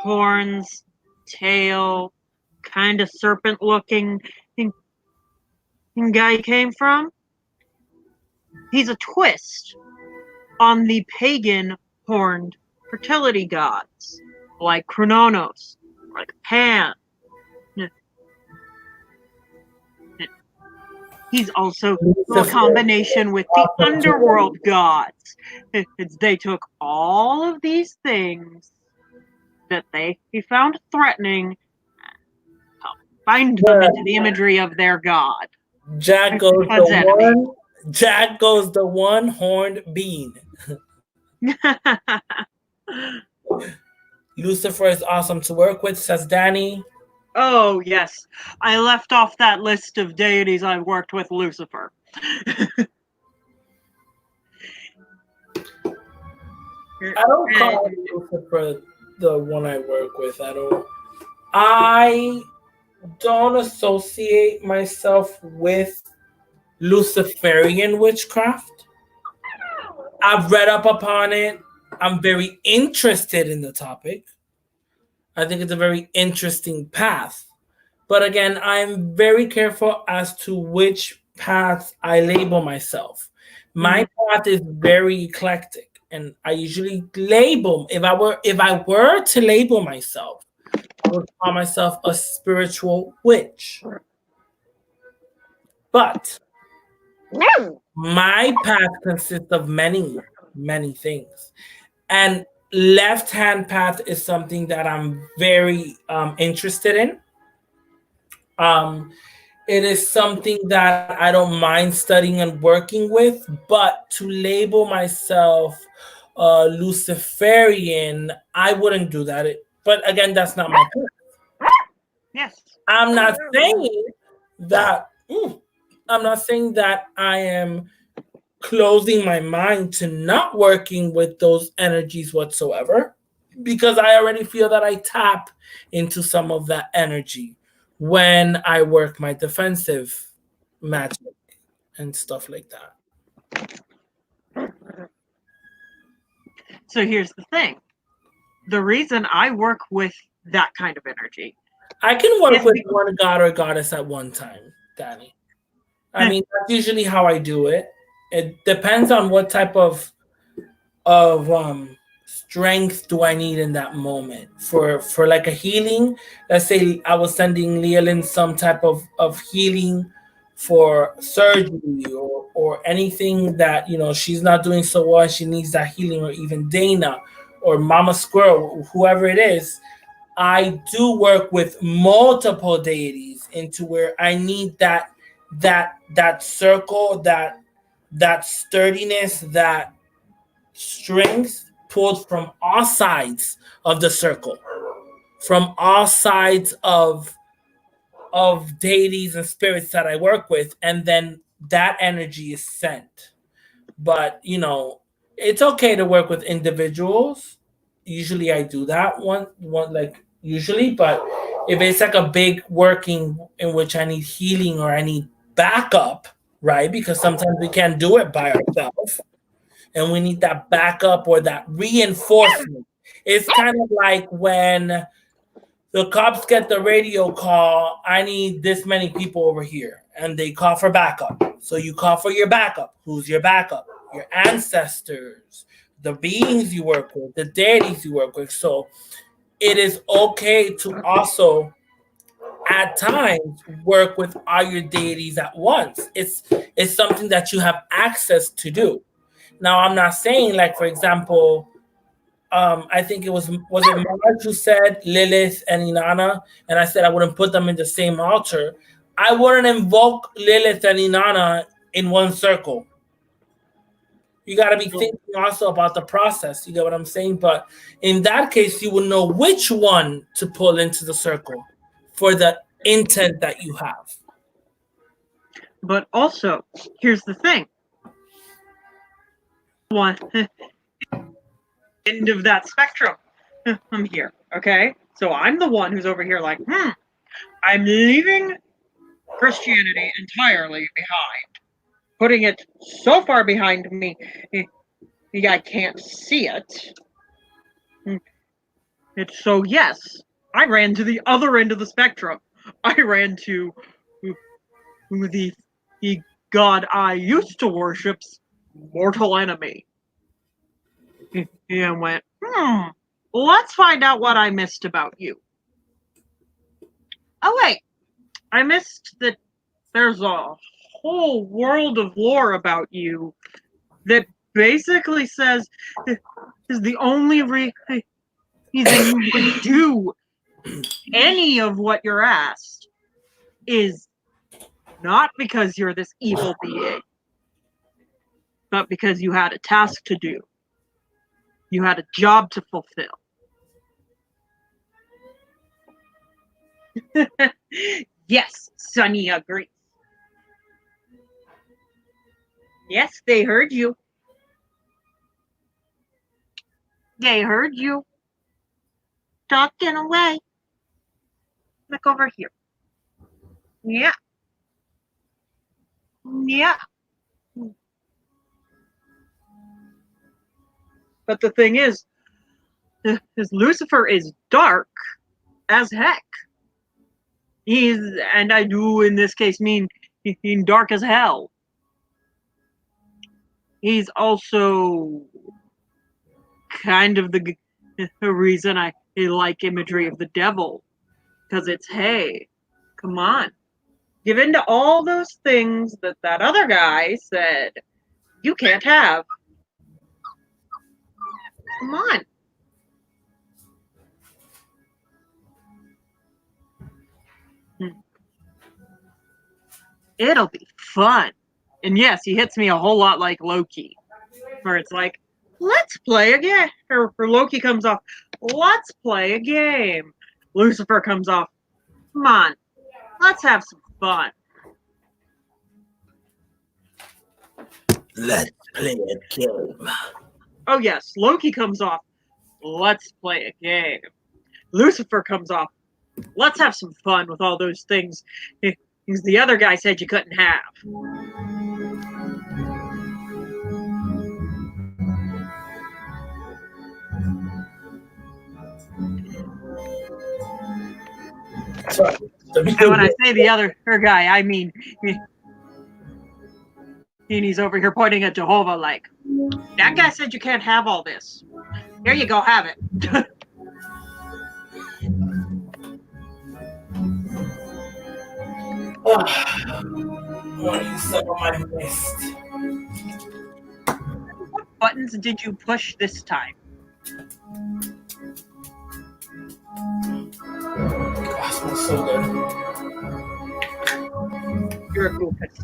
horns, tail, kind of serpent looking guy came from? He's a twist on the pagan horned fertility gods like Kronos, like Pan. He's also a combination with the underworld gods. They took all of these things that he found threatening, bind them into the imagery of their god. Jack goes the one horned bean. Lucifer is awesome to work with, says Danny. Oh, yes. I left off that list of deities I worked with Lucifer. I don't call Lucifer the one I work with at all. I don't associate myself with Luciferian witchcraft. I've read up upon it. I'm very interested in the topic. I think it's a very interesting path. But again, I'm very careful as to which path I label myself. My path is very eclectic, and I usually label if I were to label myself, I would call myself a spiritual witch. But my path consists of many, many things. And left hand path is something that I'm very interested in. It is something that I don't mind studying and working with, but to label myself Luciferian, I wouldn't do that. But again, that's not my point. Yes. I'm not saying that. I'm not saying that I am closing my mind to not working with those energies whatsoever, because I already feel that I tap into some of that energy when I work my defensive magic and stuff like that. So here's the thing. The reason I work with that kind of energy. I can work with one god or goddess at one time, Danny. I mean, that's usually how I do it. It depends on what type of strength do I need in that moment. For like a healing, let's say I was sending Leolyn some type of healing for surgery or anything that, you know, she's not doing so well, she needs that healing, or even Dana or Mama Squirrel, whoever it is. I do work with multiple deities into where I need that circle, that sturdiness, that strength pulled from all sides of the circle, from all sides of deities and spirits that I work with, and then that energy is sent. But you know, it's okay to work with individuals. Usually I do that one like usually, but if it's like a big working in which I need healing or I need backup, right? Because sometimes we can't do it by ourselves and we need that backup or that reinforcement. It's kind of like when the cops get the radio call, I need this many people over here, and they call for backup. So you call for your backup. Who's your backup? Your ancestors, the beings you work with, the deities you work with. So it is okay to also at times work with all your deities at once. It's something that you have access to do. Now, I'm not saying, like, for example, I think was it Marge who said Lilith and Inanna, and I said I wouldn't put them in the same altar. I wouldn't invoke Lilith and Inanna in one circle. You got to be thinking also about the process. You get what I'm saying? But in that case, you will know which one to pull into the circle for the intent that you have. But also, here's the thing. One end of that spectrum. I'm here, okay? So I'm the one who's over here like, I'm leaving Christianity entirely behind. Putting it so far behind me, I can't see it. It's so, yes, I ran to the other end of the spectrum. I ran to the god I used to worship's mortal enemy. And went, let's find out what I missed about you. Oh, wait, I missed that there's a whole world of lore about you that basically says is the only reason you would do any of what you're asked is not because you're this evil being, but because you had a task to do. You had a job to fulfill. Yes, Sunny agrees. Yes, they heard you. They heard you. Talking away. Look over here. Yeah. Yeah. But the thing is Lucifer is dark as heck. He's, and I do in this case mean dark as hell. He's also kind of the reason I like imagery of the devil, because it's, hey, come on, give in to all those things that other guy said you can't have. Come on. It'll be fun. And yes, he hits me a whole lot like Loki, where it's like, let's play a game. Or Loki comes off, let's play a game. Lucifer comes off, come on, let's have some fun. Let's play a game. Oh yes, Loki comes off, let's play a game. Lucifer comes off, let's have some fun with all those things the other guy said you couldn't have. Sorry. And when I say the other guy, I mean he's over here pointing at Jehovah like, that guy said you can't have all this. Here you go, have it. What is some of my wrist? What buttons did you push this time? Gosh, smells so good. You're a goofus.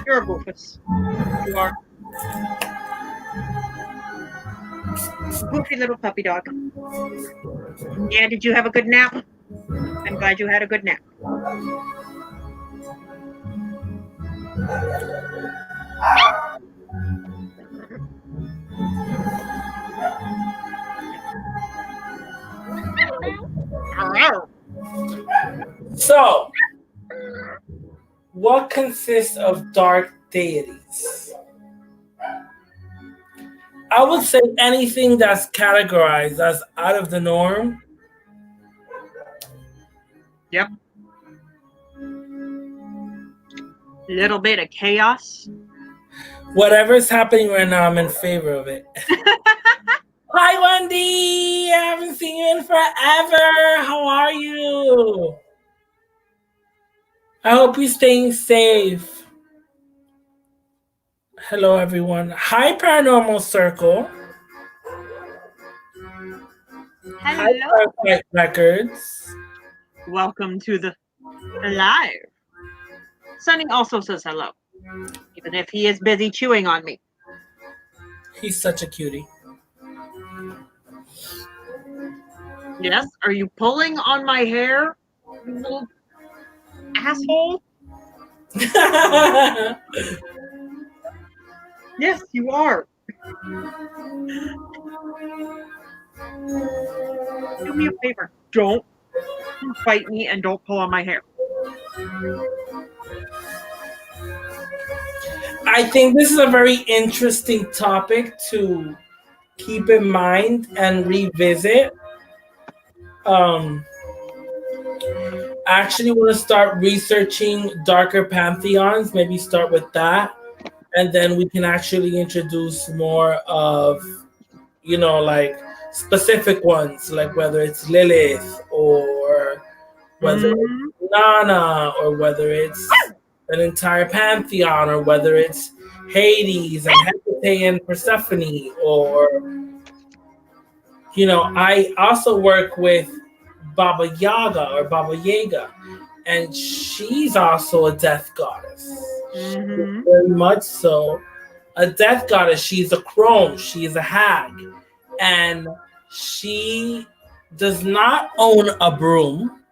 You're a goofus. You are. Goofy little puppy dog. Yeah, did you have a good nap? I'm glad you had a good nap. So, what consists of dark deities? I would say anything that's categorized as out of the norm. Yep. Little bit of chaos. Whatever's happening right now, I'm in favor of it. Hi, Wendy. I haven't seen you in forever. How are you? I hope you're staying safe. Hello, everyone. Hi, Paranormal Circle. Hello. Hi, Parasite Records. Welcome to the live. Sunny also says hello, even if he is busy chewing on me. He's such a cutie. Yes? Are you pulling on my hair, you little asshole? Yes, you are. Do me a favor. Don't fight me and don't pull on my hair. I think this is a very interesting topic to keep in mind and revisit. I actually want to start researching darker pantheons, maybe start with that. And then we can actually introduce more of, like specific ones, like whether it's Lilith or whether it's Nana or whether it's an entire pantheon or whether it's Hades and Hecate and Persephone or, I also work with Baba Yaga or Baba Yaga, and she's also a death goddess. Mm-hmm. Very much so. A death goddess. She's a crone. She is a hag. And she does not own a broom.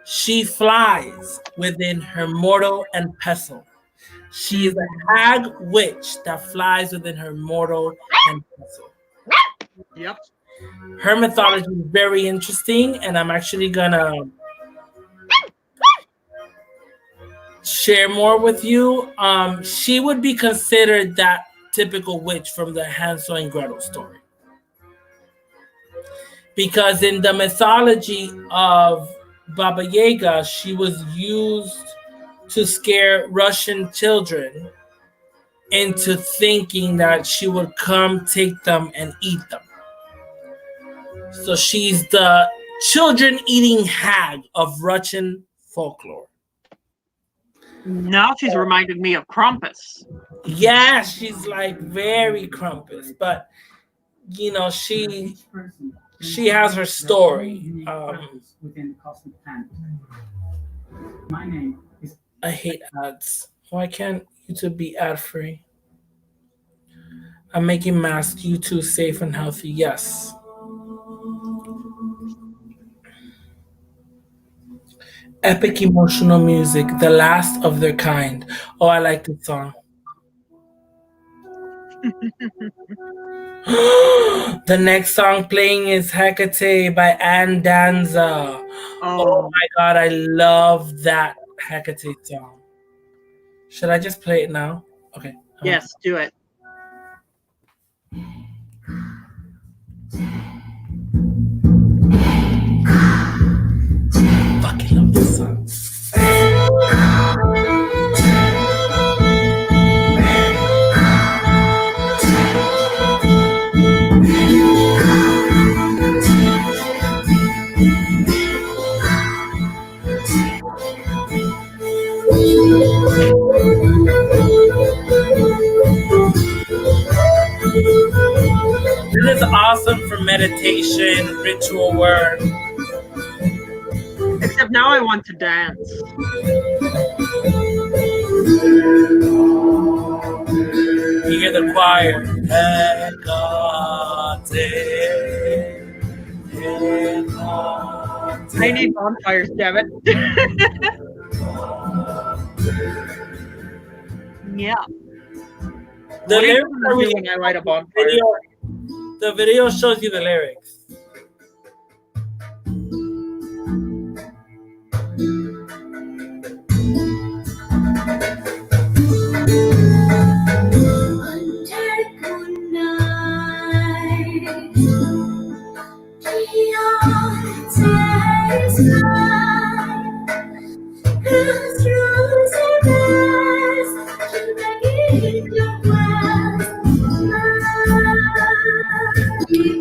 She flies within her mortal and pestle. She is a hag witch that flies within her mortal and pestle. Yep. Her mythology is very interesting, and I'm actually gonna share more with you. She would be considered that typical witch from the Hansel and Gretel story. Because in the mythology of Baba Yaga, she was used to scare Russian children into thinking that she would come take them and eat them. So she's the children eating hag of Russian folklore. Now she's reminded me of Krampus. Yeah, she's like very Krampus, but you know, she has her story. I hate ads. Why can't YouTube be ad free? I'm making masks YouTube safe and healthy. Yes. Epic emotional music, the last of their kind. Oh, I like this song. The next song playing is Hecate by Ann Danza. Oh my god, I love that Hecate song. Should I just play it now? Okay. Yes, do it. Fucking love this song. This is awesome for meditation, ritual work. Except now I want to dance. You hear the choir. I need bonfires, damn it. Yeah. The lyrics are really when I light a bonfire. The video shows you the lyrics.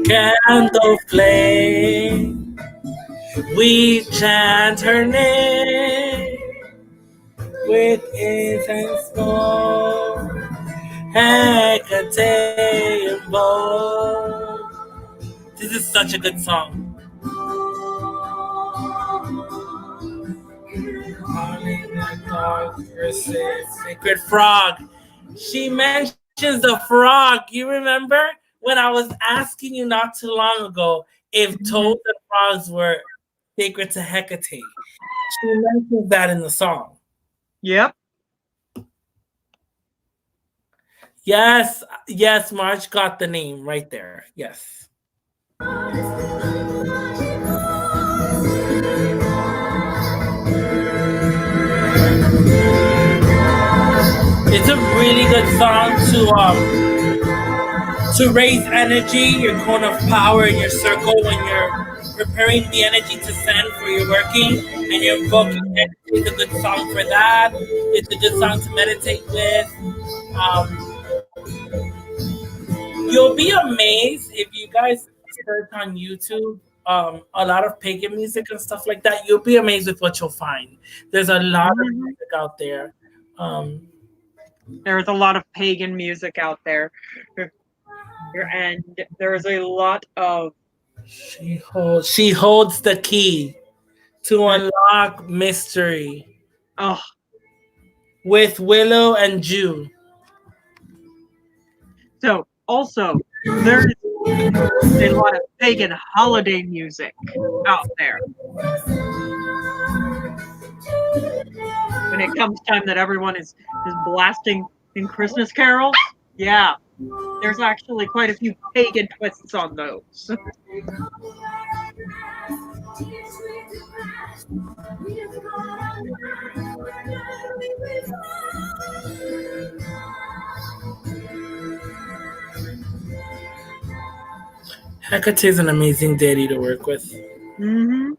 Candle flame, we chant her name with incense smoke, Hecate and bow. This is such a good song. Sacred frog. She mentions the frog. You remember when I was asking you not too long ago if toads and frogs were sacred to Hecate? She mentions that in the song. Yep. Yes, Marge got the name right there. Yes. It's a really good song to raise energy, your cone of power in your circle when you're preparing the energy to send for your working and you're invoking energy. It's a good song for that. It's a good song to meditate with. You'll be amazed if you guys search on YouTube a lot of pagan music and stuff like that. You'll be amazed with what you'll find. There's a lot of music out there. There's a lot of pagan music out there. And there's a lot of... She holds the key to unlock mystery. Oh. With Willow and Jew. So, also, there's There's a lot of pagan holiday music out there. When it comes time that everyone is blasting in Christmas carols, yeah, there's actually quite a few pagan twists on those. Hecate is an amazing deity to work with. Mm-hmm.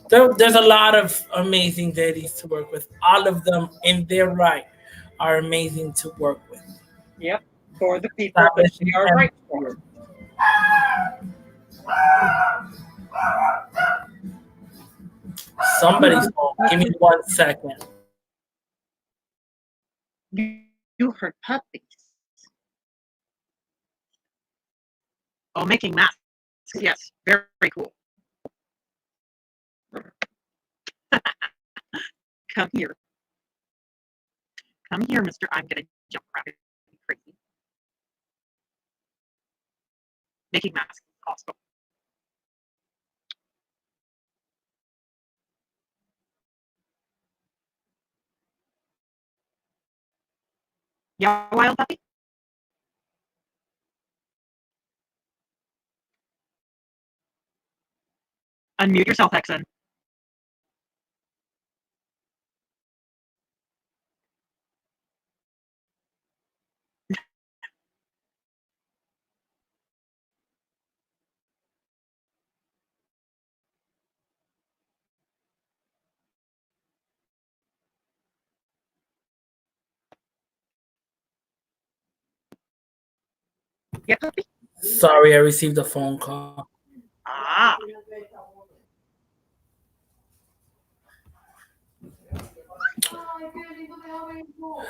There's a lot of amazing deities to work with. All of them, in their right, are amazing to work with. Yep, for the people that they are right for. Somebody's phone. Give me 1 second. You heard puppies. Oh, making masks. Yes, very, very cool. Come here. Come here, mister. I'm going to jump around. Crazy. Making masks. Awesome. Yeah, wild puppy? Unmute yourself, Hexen. Yeah, puppy. Sorry, I received a phone call. Ah.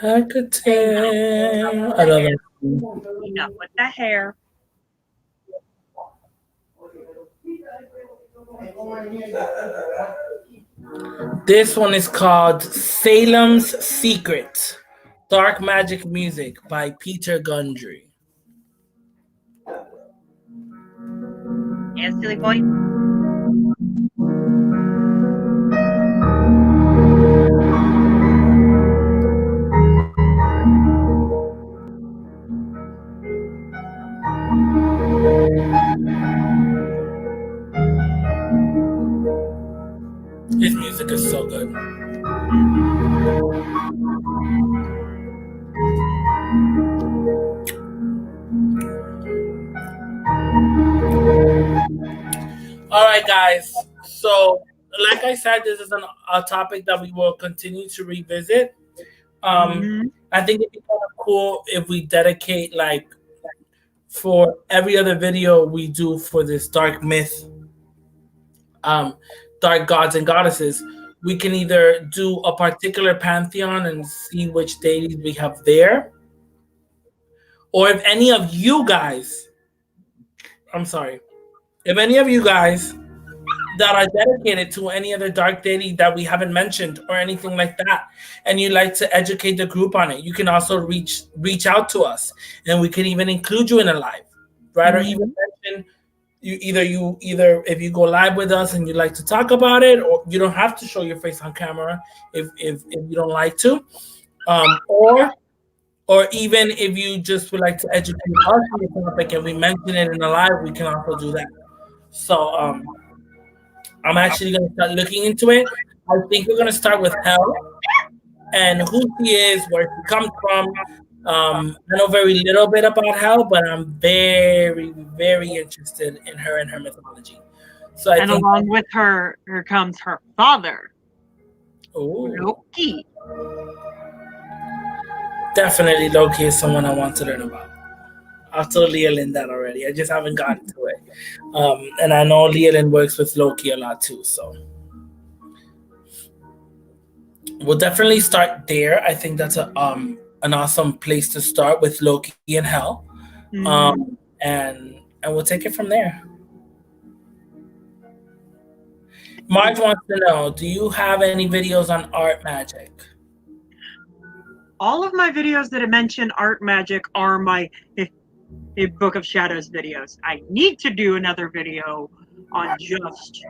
Hecate. I love it. Enough with the hair. This one is called Salem's Secret, Dark Magic Music by Peter Gundry. Yeah, silly boy. His music is so good. All right, guys. So, like I said, this is a topic that we will continue to revisit. I think it'd be kind of cool if we dedicate, like, for every other video we do for this dark myth, dark gods and goddesses, we can either do a particular pantheon and see which deities we have there, or if any of you guys, if any of you guys that are dedicated to any other dark deity that we haven't mentioned or anything like that, and you'd like to educate the group on it, you can also reach out to us, and we can even include you in a live, right? Or even mention you either if you go live with us and you'd like to talk about it, or you don't have to show your face on camera if you don't like to, or even if you just would like to educate us on the topic and we mention it in a live, we can also do that. So I'm actually going to start looking into it. I think we're going to start with Hel and who she is, where she comes from. I know very little bit about Hel, but I'm very, very interested in her and her mythology. So I think along with her comes her father, Loki. Definitely Loki is someone I want to learn about. I've told Leolyn that already. I just haven't gotten to it. And I know Leolyn works with Loki a lot too. So we'll definitely start there. I think that's an awesome place to start with Loki and Hel. And we'll take it from there. Marge wants to know, do you have any videos on art magic? All of my videos that I mention art magic are my Book of Shadows videos. I need to do another video on just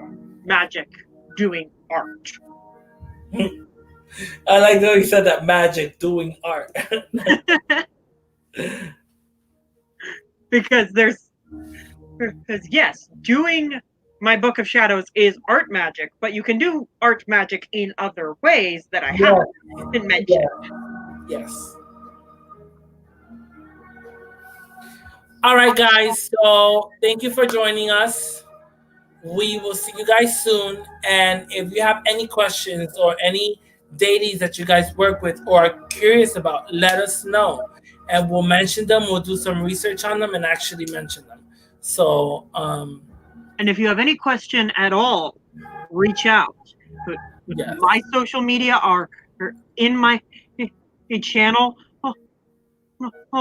magic doing art. I like the way you said that, magic doing art. Because yes, doing my Book of Shadows is art magic, but you can do art magic in other ways that I haven't mentioned. Yes. All right, guys. So thank you for joining us. We will see you guys soon. And if you have any questions or any deities that you guys work with or are curious about, let us know. And we'll mention them. We'll do some research on them and actually mention them. So, and if you have any question at all, reach out. Yes. My social media are in my channel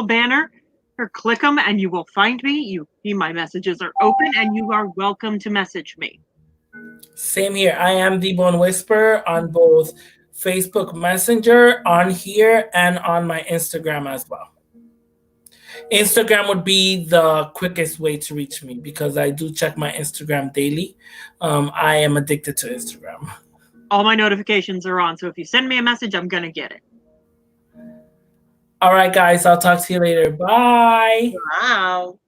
banner, or click them and you will find me. My messages are open and you are welcome to message me. Same here. I am the Bone Whisperer on both Facebook Messenger, on here, and on my Instagram as well. Instagram would be the quickest way to reach me because I do check my Instagram daily. I am addicted to Instagram. All my notifications are on, so if you send me a message, I'm going to get it. All right, guys. I'll talk to you later. Bye. Wow.